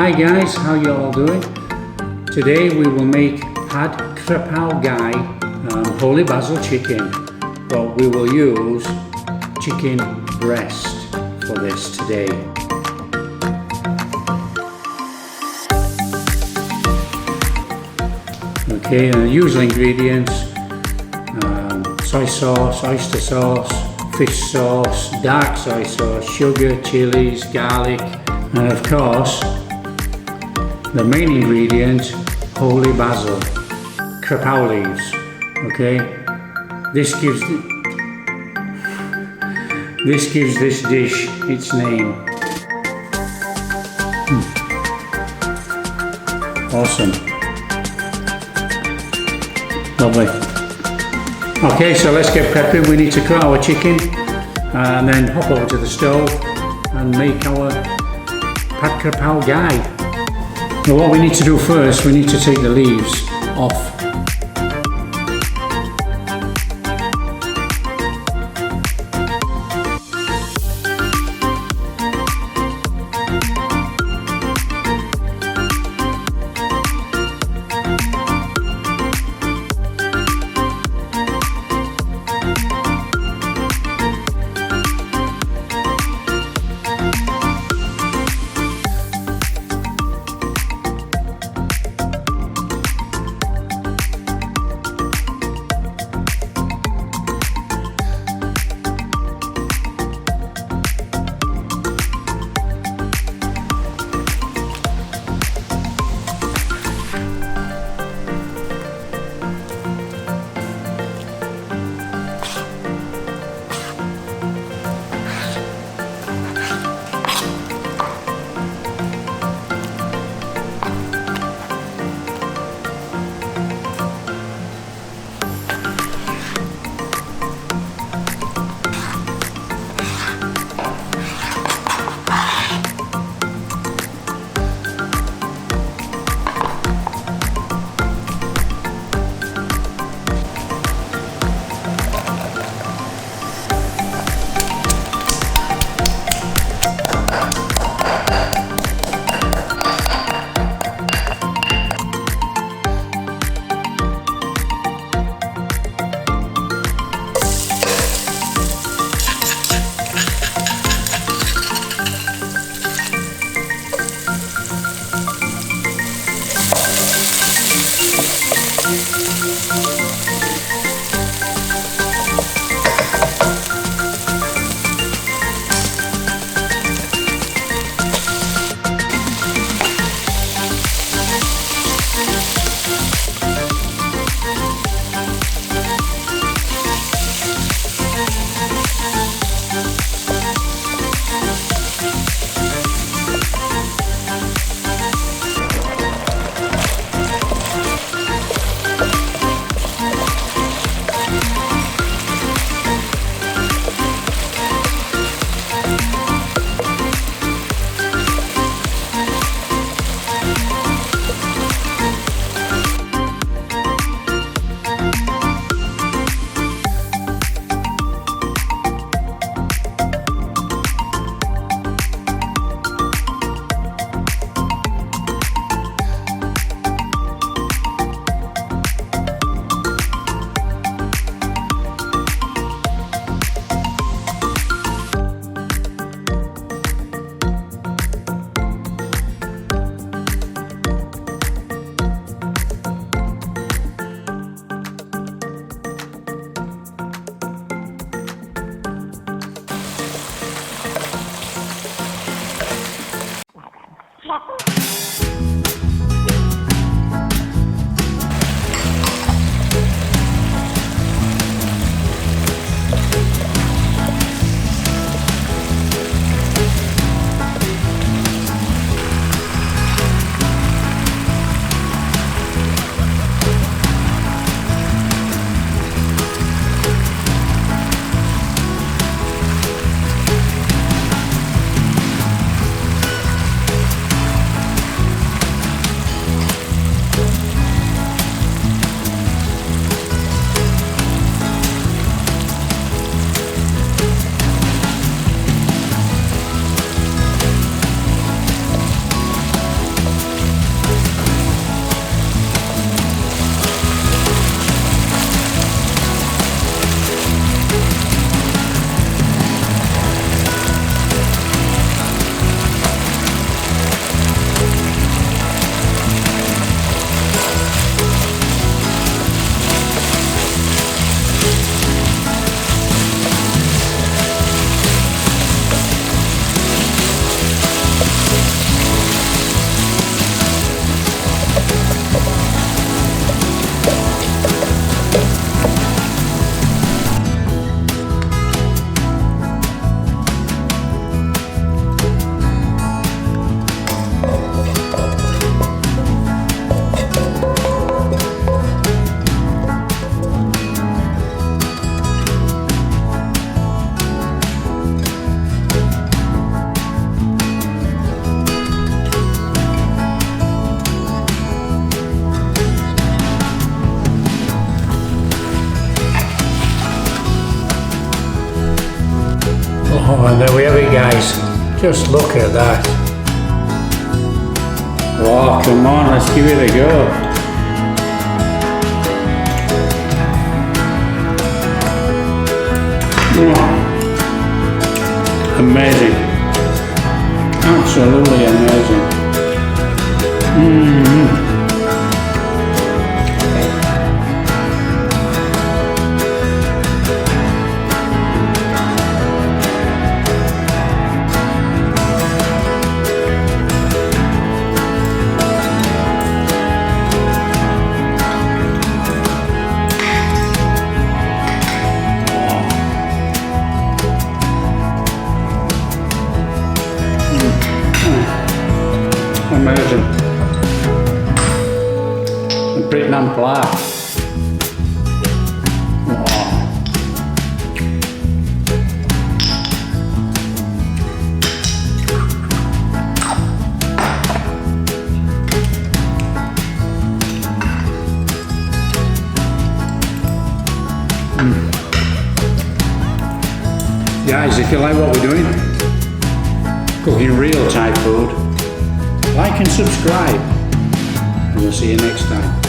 Hi guys, how you all doing? Today we will make pad Kra pao Gai holy basil chicken, but we will use chicken breast for this today. Okay, usual ingredients: soy sauce, oyster sauce, fish sauce, dark soy sauce, sugar, chilies, garlic, and of course the main ingredient, holy basil, Kra pao leaves. Okay, this gives this dish its name. Awesome. Lovely. Okay, so let's get prepping. We need to cut our chicken and then hop over to the stove and make our pad Kra pao Gai. Now what we need to do first, we need to take the leaves off. guys, just look at that. Oh, come on, let's give it a go. Oh, amazing. Absolutely amazing. Amazing. The Britnam pie. Wow. Guys, if you like what we're doing, cooking real Thai food, like and subscribe, and we'll see you next time.